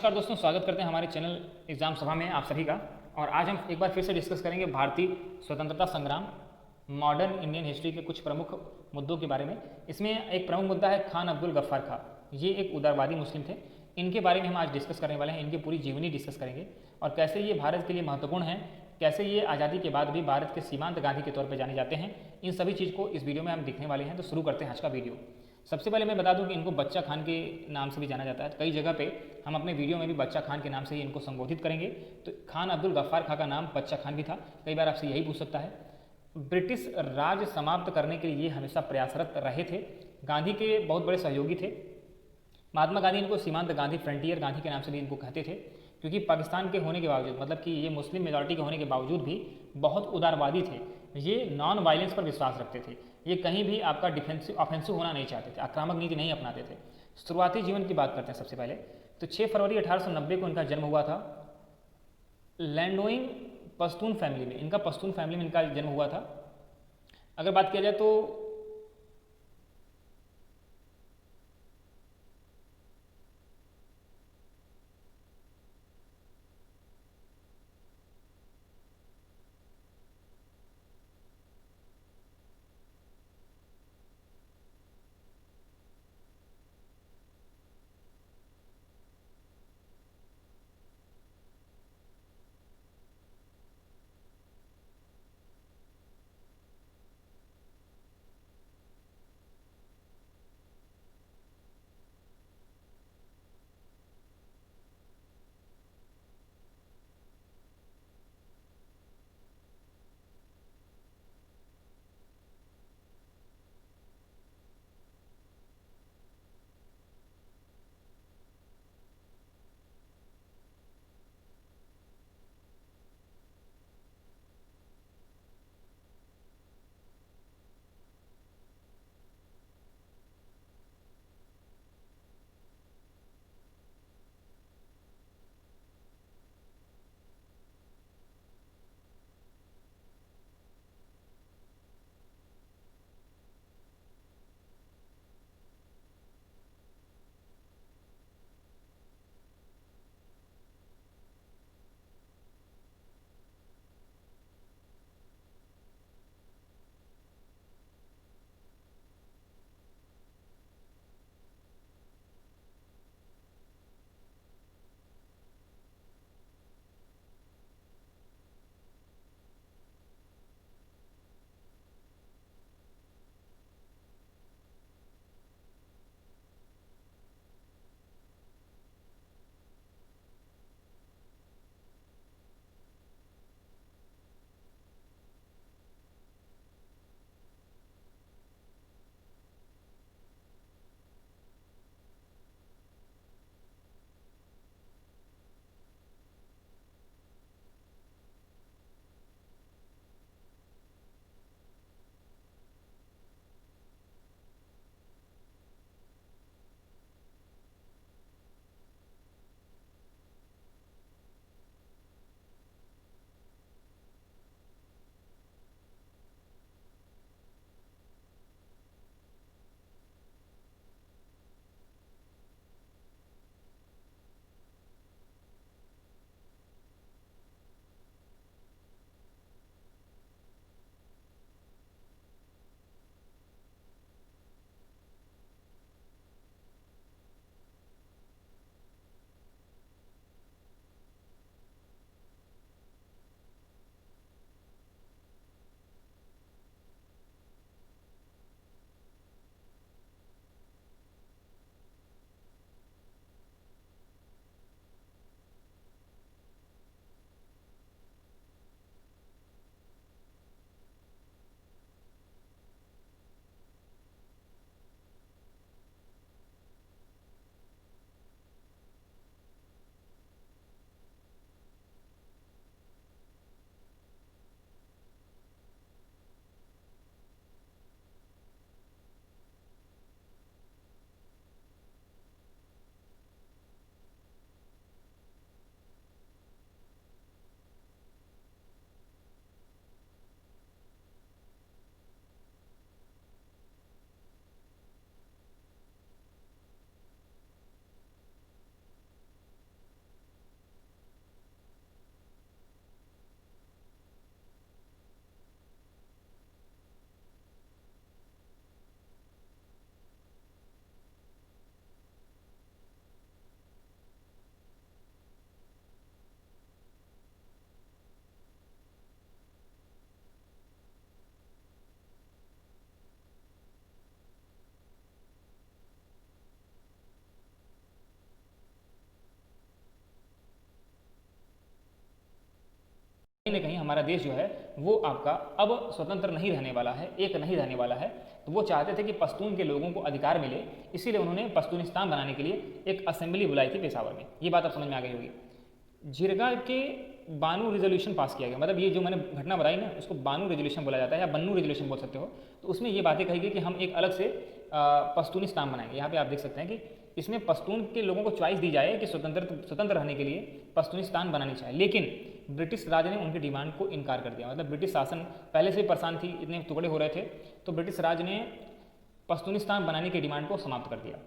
नमस्कार दोस्तों, स्वागत करते हैं हमारे चैनल एग्जाम सभा में आप सभी का। और आज हम एक बार फिर से डिस्कस करेंगे भारतीय स्वतंत्रता संग्राम, मॉडर्न इंडियन हिस्ट्री के कुछ प्रमुख मुद्दों के बारे में। इसमें एक प्रमुख मुद्दा है खान अब्दुल गफ्फार खां। ये एक उदारवादी मुस्लिम थे। इनके बारे में हम आज डिस्कस करने वाले हैं। इनकी पूरी जीवनी डिस्कस करेंगे और कैसे ये भारत के लिए महत्वपूर्ण है, कैसे ये आज़ादी के बाद भी भारत के सीमांत गांधी के तौर पर जाने जाते हैं। इन सभी चीज़ को इस वीडियो में हम देखने वाले हैं। तो शुरू करते हैं आज का वीडियो। सबसे पहले मैं बता दूं कि इनको बच्चा खान के नाम से भी जाना जाता है। कई जगह पे हम अपने वीडियो में भी बच्चा खान के नाम से ही इनको संबोधित करेंगे। तो खान अब्दुल गफ्फार खां का नाम बच्चा खान भी था। कई बार आपसे यही पूछ सकता है। ब्रिटिश राज समाप्त करने के लिए ये हमेशा प्रयासरत रहे थे। गांधी के बहुत बड़े सहयोगी थे। महात्मा गांधी इनको सीमांत गांधी, फ्रंटियर गांधी के नाम से भी इनको कहते थे, क्योंकि पाकिस्तान के होने के बावजूद, मतलब कि ये मुस्लिम मेजॉरिटी के होने के बावजूद भी बहुत उदारवादी थे। ये नॉन वायलेंस पर विश्वास रखते थे। ये कहीं भी आपका डिफेंसिव ऑफेंसिव होना नहीं चाहते थे, आक्रामक नीति नहीं अपनाते थे। शुरुआती जीवन की बात करते हैं सबसे पहले। तो 6 फरवरी 1890 को इनका जन्म हुआ था लैंडोइंग पश्तून फैमिली में। इनका पश्तून फैमिली में इनका जन्म हुआ था। अगर बात किया जाए तो न कहीं हमारा देश जो है वो आपका अब स्वतंत्र नहीं रहने वाला है, एक नहीं रहने वाला है। तो वो चाहते थे कि पश्तून के लोगों को अधिकार मिले, इसीलिए उन्होंने पश्तूनिस्तान बनाने के लिए एक असेंबली बुलाई थी पेशावर में। ये बात अब समझ में आ गई होगी। जिरगा के बानू रेजोल्यूशन पास किया गया, मतलब ये जो मैंने घटना बताई ना उसको बानू रेजोल्यूशन बोला जाता है या बन्नू रेजोल्यूशन बोल सकते हो। तो उसमें ये बातें कही गई कि हम एक अलग से पश्तूनिस्तान बनाएंगे। यहाँ पे आप देख सकते हैं कि इसमें पश्तून के लोगों को चॉइस दी जाए कि स्वतंत्र रहने के लिए पश्तूनिस्तान बनानी चाहिए, लेकिन ब्रिटिश राज ने उनकी डिमांड को इनकार कर दिया। मतलब ब्रिटिश शासन पहले से ही परेशान थी, इतने टुकड़े हो रहे थे, तो ब्रिटिश राज ने पश्तूनिस्तान बनाने की डिमांड को समाप्त कर दिया।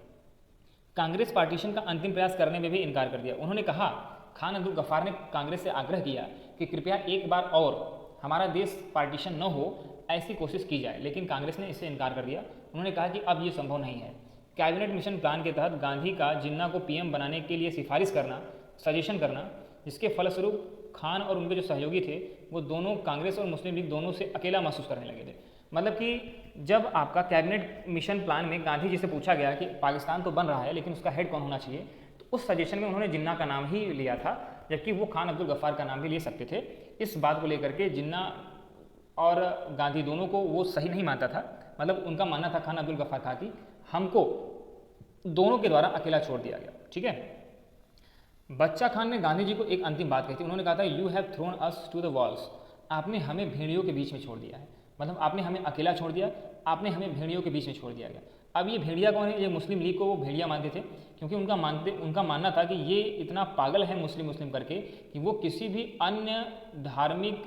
कांग्रेस पार्टीशन का अंतिम प्रयास करने में भी इनकार कर दिया। उन्होंने कहा, खान अब्दुल गफ्फार ने कांग्रेस से आग्रह किया कि कृपया एक बार और हमारा देश पार्टीशन न हो ऐसी कोशिश की जाए, लेकिन कांग्रेस ने इससे इनकार कर दिया। उन्होंने कहा कि अब ये संभव नहीं है। कैबिनेट मिशन प्लान के तहत गांधी का जिन्ना को पीएम बनाने के लिए सिफारिश करना, सजेशन करना, जिसके फलस्वरूप खान और उनके जो सहयोगी थे वो दोनों कांग्रेस और मुस्लिम लीग दोनों से अकेला महसूस करने लगे थे। मतलब कि जब आपका कैबिनेट मिशन प्लान में गांधी जी से पूछा गया कि पाकिस्तान तो बन रहा है लेकिन उसका हेड कौन होना चाहिए, तो उस सजेशन में उन्होंने जिन्ना का नाम ही लिया था, जबकि वो खान अब्दुल गफ्फार का नाम भी ले सकते थे। इस बात को लेकर के जिन्ना और गांधी दोनों को वो सही नहीं मानता था। मतलब उनका मानना था खान अब्दुल गफ्फार था कि हमको दोनों के द्वारा अकेला छोड़ दिया गया। ठीक है। बच्चा खान ने गांधी जी को एक अंतिम बात कही थी। उन्होंने कहा था, you have thrown us to the walls, आपने हमें भेड़ियों के बीच में छोड़ दिया है। मतलब आपने हमें अकेला छोड़ दिया, आपने हमें भेड़ियों के बीच में छोड़ दिया गया। अब ये भेड़िया कौन है? ये मुस्लिम लीग को वो भेड़िया मानते थे, क्योंकि उनका मानना था कि ये इतना पागल है मुस्लिम करके कि वो किसी भी अन्य धार्मिक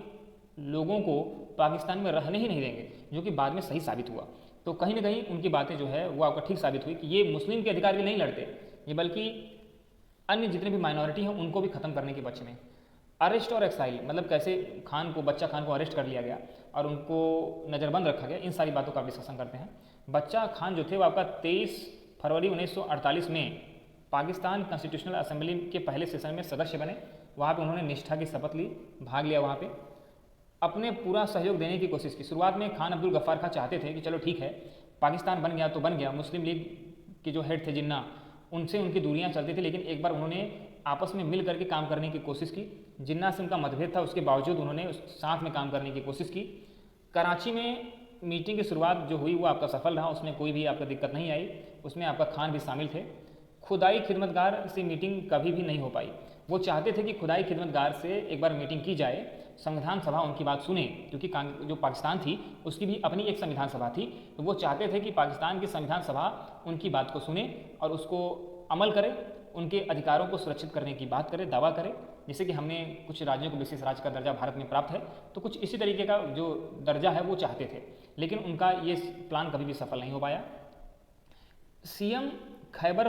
लोगों को पाकिस्तान में रहने ही नहीं देंगे, जो कि बाद में सही साबित हुआ। तो कहीं ना कहीं उनकी बातें जो है वो आपका ठीक साबित हुई कि ये मुस्लिम के अधिकार के नहीं लड़ते, ये बल्कि अन्य जितने भी माइनॉरिटी हैं उनको भी ख़त्म करने के पक्ष में। अरेस्ट और एक्साइल, मतलब कैसे बच्चा खान को अरेस्ट कर लिया गया और उनको नज़रबंद रखा गया, इन सारी बातों का डिस्कशन करते हैं। बच्चा खान जो थे वो आपका 23 फरवरी 1948 में पाकिस्तान कॉन्स्टिट्यूशनल असेंबली के पहले सेशन में सदस्य बने। वहाँ पे उन्होंने निष्ठा की शपथ ली, भाग लिया, वहाँ पे अपने पूरा सहयोग देने की कोशिश की। शुरुआत में खान अब्दुल गफ्फार खान चाहते थे कि चलो ठीक है, पाकिस्तान बन गया तो बन गया। मुस्लिम लीग के जो हेड थे जिन्ना, उनसे उनकी दूरियां चलती थी, लेकिन एक बार उन्होंने आपस में मिल करके काम करने की कोशिश की। जिन्ना से उनका मतभेद था, उसके बावजूद उन्होंने साथ में काम करने की कोशिश की। कराची में मीटिंग की शुरुआत जो हुई वो आपका सफल रहा, उसमें कोई भी आपका दिक्कत नहीं आई, उसमें आपका खान भी शामिल थे। खुदाई खिदमतगार से मीटिंग कभी भी नहीं हो पाई। वो चाहते थे कि खुदाई खिदमतगार से एक बार मीटिंग की जाए, संविधान सभा उनकी बात सुने, क्योंकि जो पाकिस्तान थी उसकी भी अपनी एक संविधान सभा थी। तो वो चाहते थे कि पाकिस्तान की संविधान सभा उनकी बात को सुने और उसको अमल करे, उनके अधिकारों को सुरक्षित करने की बात करे, दावा करे। जैसे कि हमने कुछ राज्यों को विशेष राज्य का दर्जा भारत में प्राप्त है, तो कुछ इसी तरीके का जो दर्जा है वो चाहते थे, लेकिन उनका ये प्लान कभी भी सफल नहीं हो पाया। सीएम खैबर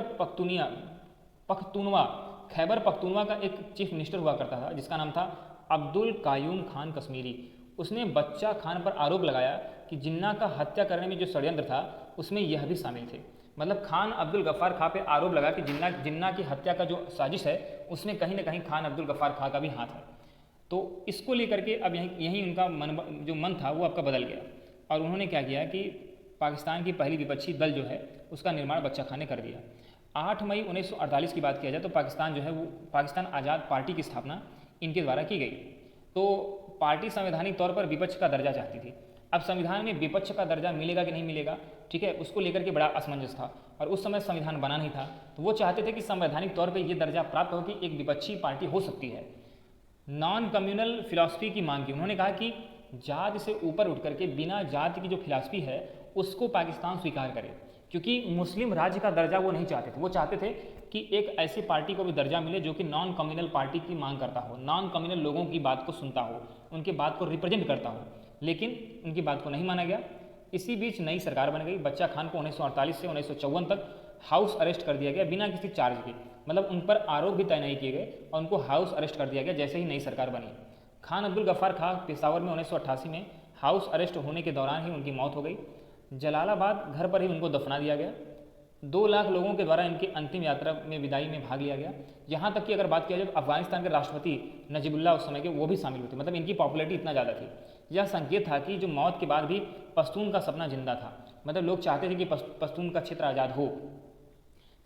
पख्तूनवा का एक चीफ मिनिस्टर हुआ करता था, जिसका नाम था अब्दुल कायूम खान कश्मीरी। उसने बच्चा खान पर आरोप लगाया कि जिन्ना का हत्या करने में जो षड्यंत्र था उसमें यह भी शामिल थे। मतलब खान अब्दुल गफ्फार खां पे आरोप लगा कि जिन्ना की हत्या का जो साजिश है उसमें कहीं ना कहीं खान अब्दुल गफ्फार खां का भी हाथ है। तो इसको लेकर के अब यहीं उनका मन था वो आपका बदल गया, और उन्होंने क्या किया कि पाकिस्तान की पहली विपक्षी दल जो है उसका निर्माण बच्चा खान ने कर दिया। 8 मई 1948 की बात किया जाए तो पाकिस्तान जो है वो पाकिस्तान आज़ाद पार्टी की स्थापना इनके द्वारा की गई। तो पार्टी संवैधानिक तौर पर विपक्ष का दर्जा चाहती थी। अब संविधान में विपक्ष का दर्जा मिलेगा कि नहीं मिलेगा, ठीक है, उसको लेकर के बड़ा असमंजस था, और उस समय संविधान बना नहीं था। तो वो चाहते थे कि संवैधानिक तौर पर यह दर्जा प्राप्त हो कि एक विपक्षी पार्टी हो सकती है। नॉन कम्युनल फिलॉसफी की मांग की। उन्होंने कहा कि जाति से ऊपर उठ करके बिना जाति की जो फिलॉसफी है उसको पाकिस्तान स्वीकार करे, क्योंकि मुस्लिम राज्य का दर्जा वो नहीं चाहते थे। वो चाहते थे कि एक ऐसी पार्टी को भी दर्जा मिले जो कि नॉन कम्युनल पार्टी की मांग करता हो, नॉन कम्युनल लोगों की बात को सुनता हो, उनके बात को रिप्रेजेंट करता हो, लेकिन उनकी बात को नहीं माना गया। इसी बीच नई सरकार बन गई। बच्चा खान को 1948 से 1954 तक हाउस अरेस्ट कर दिया गया बिना किसी चार्ज के, मतलब उन पर आरोप भी तय नहीं किए गए और उनको हाउस अरेस्ट कर दिया गया जैसे ही नई सरकार बनी। खान अब्दुल गफ्फार खां पेशावर में 1988 में हाउस अरेस्ट होने के दौरान ही उनकी मौत हो गई। जलालाबाद घर पर ही उनको दफना दिया गया। 2 लाख लोगों के द्वारा इनकी अंतिम यात्रा में विदाई में भाग लिया गया। यहाँ तक कि अगर बात किया जाए तो अफगानिस्तान के राष्ट्रपति नजीबुल्लाह उस समय के वो भी शामिल हुए थे। मतलब इनकी पॉपुलैरिटी इतना ज़्यादा थी। यह संकेत था कि जो मौत के बाद भी पश्तून का सपना जिंदा था, मतलब लोग चाहते थे कि पश्तून का क्षेत्र आज़ाद हो।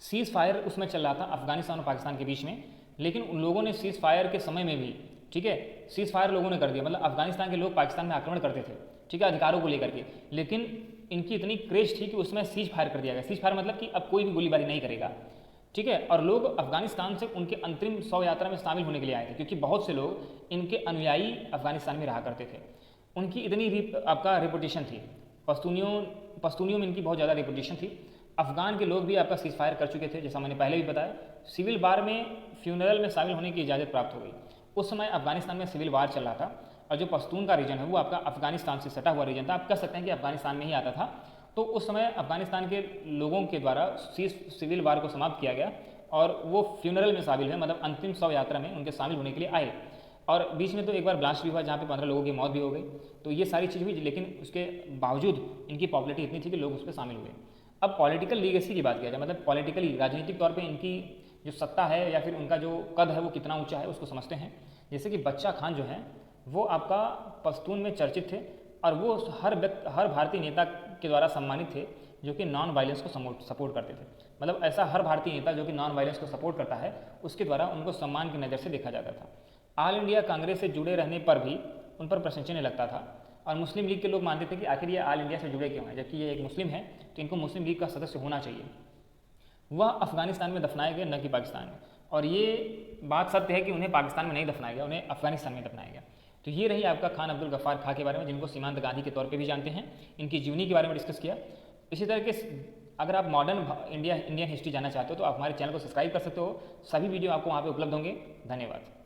सीज़ फायर उसमें चल रहा था अफगानिस्तान और पाकिस्तान के बीच में, लेकिन उन लोगों ने सीज़ फायर के समय में भी ठीक है, सीज फायर लोगों ने कर दिया, मतलब अफगानिस्तान के लोग पाकिस्तान में आक्रमण करते थे, ठीक है, अधिकारों को लेकर के, लेकिन इनकी इतनी क्रेज थी कि उसमें सीज फायर कर दिया गया। सीज फायर मतलब कि अब कोई भी गोलीबारी नहीं करेगा, ठीक है। और लोग अफगानिस्तान से उनके अंतरिम शव यात्रा में शामिल होने के लिए आए थे, क्योंकि बहुत से लोग इनके अनुयायी अफगानिस्तान में रहा करते थे। उनकी इतनी आपका रेपुटेशन थी, पश्तूनियों में इनकी बहुत ज़्यादा रेपुटेशन थी। अफगान के लोग भी आपका सीज फायर कर चुके थे, जैसा मैंने पहले भी बताया। सिविल वार में फ्यूनरल में शामिल होने की इजाज़त प्राप्त हो गई। उस समय अफगानिस्तान में सिविल वार चल रहा था, और जो पश्तून का रीजन है वो आपका अफगानिस्तान से सटा हुआ रीजन था, आप कह सकते हैं कि अफगानिस्तान में ही आता था। तो उस समय अफगानिस्तान के लोगों के द्वारा सिविल वार को समाप्त किया गया, और वो फ्यूनरल में शामिल हुए, मतलब अंतिम शव यात्रा में उनके शामिल होने के लिए आए। और बीच में तो एक बार ब्लास्ट भी हुआ जहाँ पे 15 लोगों की मौत भी हो गई। तो ये सारी चीज़ हुई, लेकिन उसके बावजूद इनकी पॉपुलैरिटी इतनी थी कि लोग उस पर शामिल हुए। अब पॉलिटिकल लीगेसी की बात किया जाए, मतलब पॉलिटिकली राजनीतिक तौर पे इनकी जो सत्ता है या फिर उनका जो कद है वो कितना ऊंचा है उसको समझते हैं। जैसे कि बच्चा खान जो है वो आपका पश्तून में चर्चित थे, और वो हर भारतीय नेता के द्वारा सम्मानित थे जो कि नॉन वायलेंस को सपोर्ट करते थे। मतलब ऐसा हर भारतीय नेता जो कि नॉन वायलेंस को सपोर्ट करता है उसके द्वारा उनको सम्मान की नज़र से देखा जाता था। ऑल इंडिया कांग्रेस से जुड़े रहने पर भी उन पर प्रश्न चिन्ह लगता था, और मुस्लिम लीग के लोग मानते थे कि आखिर ये ऑल इंडिया से जुड़े क्यों हैं, जबकि ये एक मुस्लिम है तो इनको मुस्लिम लीग का सदस्य होना चाहिए। वह अफगानिस्तान में दफनाए गए, न कि पाकिस्तान में। और ये बात सत्य है कि उन्हें पाकिस्तान में नहीं दफनाया गया, उन्हें अफगानिस्तान में दफनाया गया। तो ये रही आपका खान अब्दुल गफ्फार खां के बारे में, जिनको सीमांत गांधी के तौर पे भी जानते हैं। इनकी जीवनी के बारे में डिस्कस किया। इसी तरह के अगर आप मॉडर्न इंडियन हिस्ट्री जानना चाहते हो तो आप हमारे चैनल को सब्सक्राइब कर सकते हो। सभी वीडियो आपको वहाँ पे उपलब्ध होंगे। धन्यवाद।